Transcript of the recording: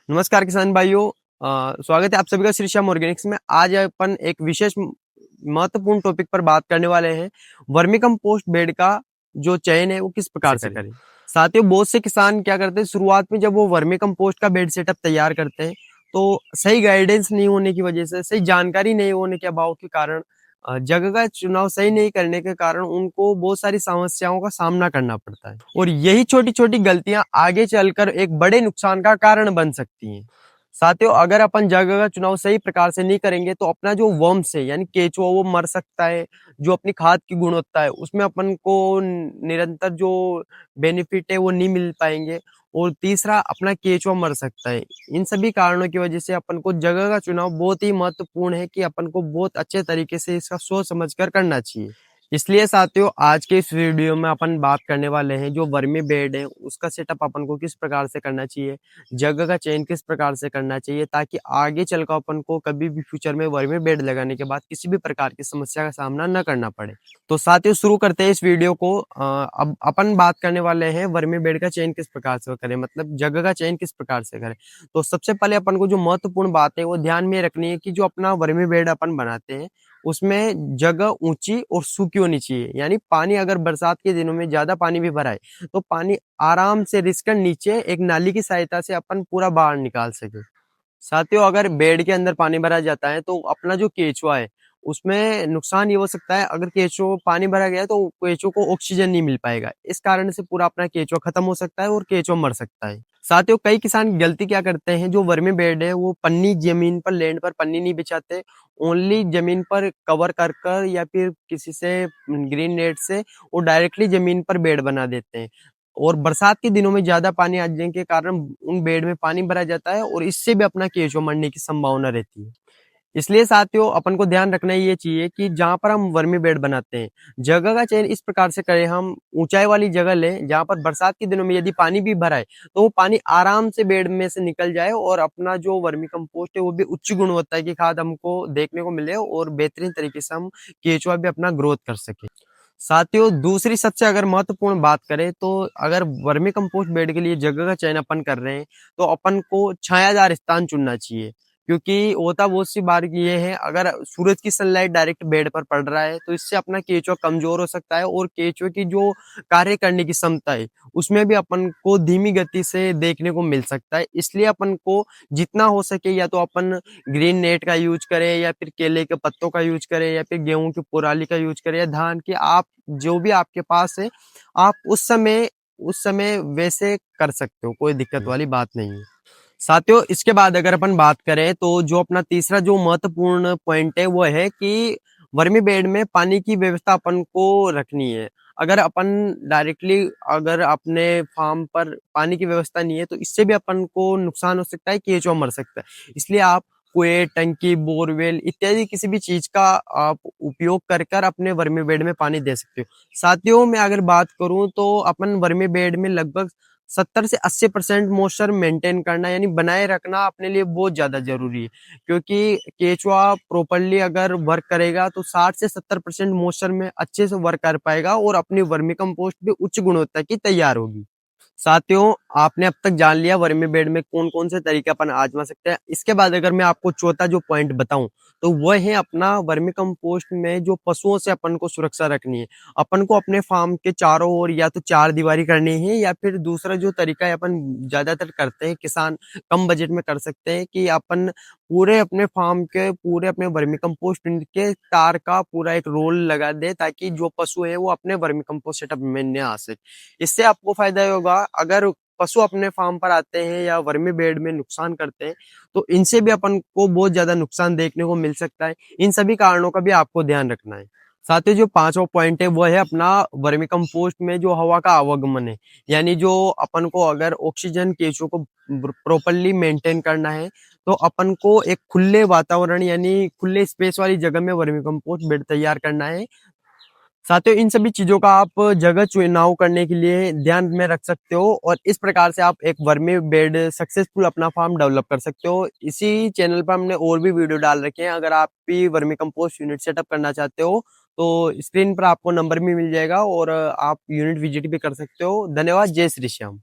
नमस्कार किसान भाइयों। स्वागत है आप सभी का श्री श्याम ऑर्गेनिक्स में। आज अपन एक विशेष महत्वपूर्ण टॉपिक पर बात करने वाले हैं। वर्मी कंपोस्ट बेड का जो चयन है वो किस प्रकार से करें। साथियों, बहुत से किसान क्या करते हैं, शुरुआत में जब वो वर्मी कंपोस्ट का बेड सेटअप तैयार करते हैं तो सही गाइडेंस नहीं होने की वजह से, सही जानकारी नहीं होने के अभाव के कारण, जगह का चुनाव सही नहीं करने के कारण उनको बहुत सारी समस्याओं का सामना करना पड़ता है और यही छोटी छोटी गलतियां आगे चलकर एक बड़े नुकसान का कारण बन सकती हैं। साथियों, अगर अपन जगह का चुनाव सही प्रकार से नहीं करेंगे तो अपना जो वर्म्स है यानी केचुआ वो मर सकता है। जो अपनी खाद की गुणवत्ता है उसमें अपन को निरंतर जो बेनिफिट है वो नहीं मिल पाएंगे और तीसरा अपना केचुआ मर सकता है। इन सभी कारणों की वजह से अपन को जगह का चुनाव बहुत ही महत्वपूर्ण है कि अपन को बहुत अच्छे तरीके से इसका सोच समझ कर करना चाहिए। इसलिए साथियों, आज के इस वीडियो में अपन बात करने वाले हैं जो वर्मी बेड है उसका सेटअप अपन को किस प्रकार से करना चाहिए, जगह का चयन किस प्रकार से करना चाहिए, ताकि आगे चलकर अपन को कभी भी फ्यूचर में वर्मी बेड लगाने के बाद किसी भी प्रकार की समस्या का सामना न करना पड़े। तो साथियों, शुरू करते हैं इस वीडियो को। अब अपन बात करने वाले हैं वर्मी बेड का चयन किस प्रकार से करें, मतलब जगह का चयन किस प्रकार से करें। तो सबसे पहले अपन को जो महत्वपूर्ण बात है वो ध्यान में रखनी है कि जो अपना वर्मी बेड अपन बनाते हैं उसमें जगह ऊंची और सूखी होनी चाहिए। यानी पानी अगर बरसात के दिनों में ज्यादा पानी भी भरा है तो पानी आराम से रिसकर नीचे एक नाली की सहायता से अपन पूरा बाहर निकाल सके। साथियों, अगर बेड के अंदर पानी भरा जाता है तो अपना जो केचुआ है उसमें नुकसान ये हो सकता है। अगर केचुआ पानी भरा गया है तो केचुआ को ऑक्सीजन नहीं मिल पाएगा, इस कारण से पूरा अपना केचुआ खत्म हो सकता है और केचुआ मर सकता है। साथियों, कई किसान गलती क्या करते हैं, जो वर्मी बेड है वो पन्नी जमीन पर, लैंड पर पन्नी नहीं बिछाते, ओनली जमीन पर कवर कर कर या फिर किसी से ग्रीन नेट से वो डायरेक्टली जमीन पर बेड बना देते हैं और बरसात के दिनों में ज्यादा पानी आ जाने के कारण उन बेड में पानी भरा जाता है और इससे भी अपना केंचुआ मरने की संभावना रहती है। इसलिए साथियों, अपन को ध्यान रखना ये चाहिए कि जहां पर हम वर्मी बेड बनाते हैं जगह का चयन इस प्रकार से करें, हम ऊंचाई वाली जगह लें जहां पर बरसात के दिनों में यदि पानी भी भरा है तो वो पानी आराम से बेड में से निकल जाए और अपना जो वर्मी कंपोस्ट है वो भी उच्च गुणवत्ता की खाद हमको देखने को मिले और बेहतरीन तरीके से हम केंचुआ भी अपना ग्रोथ कर सके। साथियों, दूसरी सबसे अगर महत्वपूर्ण बात करें तो अगर वर्मी कंपोस्ट बेड के लिए जगह का चयन अपन कर रहे हैं तो अपन को छायादार स्थान चुनना चाहिए। क्योंकि होता बहुत सी बार ये है, अगर सूरज की सनलाइट डायरेक्ट बेड पर पड़ रहा है तो इससे अपना केंचुआ कमजोर हो सकता है और केंचुए की जो कार्य करने की क्षमता है उसमें भी अपन को धीमी गति से देखने को मिल सकता है। इसलिए अपन को जितना हो सके या तो अपन ग्रीन नेट का यूज करें या फिर केले के पत्तों का यूज करें या फिर गेहूं की पुराली का यूज करें या धान की, आप जो भी आपके पास है आप उस समय वैसे कर सकते हो, कोई दिक्कत वाली बात नहीं है। साथियों, इसके बाद अगर अपन बात करें तो जो अपना तीसरा जो महत्वपूर्ण पॉइंट है वो है कि वर्मी बेड में पानी की व्यवस्था अपन को रखनी है। अगर अपन डायरेक्टली अगर अपने फार्म पर पानी की व्यवस्था नहीं है तो इससे भी अपन को नुकसान हो सकता है, केंचुआ मर सकता है। इसलिए आप कुएं, टंकी, बोरवेल इत्यादि किसी भी चीज का आप उपयोग कर कर अपने वर्मी बेड में पानी दे सकते हो। साथियों, मैं अगर बात करूं तो अपन वर्मी बेड में लगभग 70 से 80% मॉइस्चर मेंटेन करना यानी बनाए रखना अपने लिए बहुत ज्यादा जरूरी है। क्योंकि केचुआ प्रॉपरली अगर वर्क करेगा तो 60 से 70% मॉइस्चर में अच्छे से वर्क कर पाएगा और अपनी वर्मी कंपोस्ट भी उच्च गुणवत्ता की तैयार होगी। साथियों, आपने अब तक जान लिया वर्मी बेड में कौन कौन से तरीके अपन आजमा सकते हैं। इसके बाद अगर मैं आपको चौथा जो पॉइंट बताऊं तो वह है अपना वर्मी कंपोस्ट में जो पशुओं से अपन को सुरक्षा रखनी है। अपन को अपने फार्म के चारों ओर या तो चार दीवारी करनी है या फिर दूसरा जो तरीका है अपन ज्यादातर करते हैं, किसान कम बजट में कर सकते हैं कि अपन पूरे अपने फार्म के पूरे अपने वर्मी कंपोस्ट के तार का पूरा एक रोल लगा दे ताकि जो पशु है वो अपने वर्मी कंपोस्ट सेटअप में न आ सके। इससे आपको फायदा ये होगा, अगर पशु अपने फार्म पर आते हैं या वर्मी बेड में नुकसान करते हैं तो इनसे भी अपन को बहुत ज्यादा नुकसान देखने को मिल सकता है। इन सभी कारणों का भी आपको ध्यान रखना है। साथ ही जो पांचवा पॉइंट है वो है अपना वर्मी कंपोस्ट में जो हवा का आवागमन है, यानी जो अपन को अगर ऑक्सीजन केचुओं को प्रॉपरली मेंटेन करना है तो अपन को एक खुले वातावरण यानी खुले स्पेस वाली जगह में वर्मी कंपोस्ट बेड तैयार करना है। साथियों, इन सभी चीजों का आप जगह चुनाव करने के लिए ध्यान में रख सकते हो और इस प्रकार से आप एक वर्मी बेड सक्सेसफुल अपना फार्म डेवलप कर सकते हो। इसी चैनल पर हमने और भी वीडियो डाल रखे हैं, अगर आप भी वर्मी कंपोस्ट यूनिट सेटअप करना चाहते हो तो स्क्रीन पर आपको नंबर भी मिल जाएगा और आप यूनिट विजिट भी कर सकते हो। धन्यवाद। जय श्री श्याम।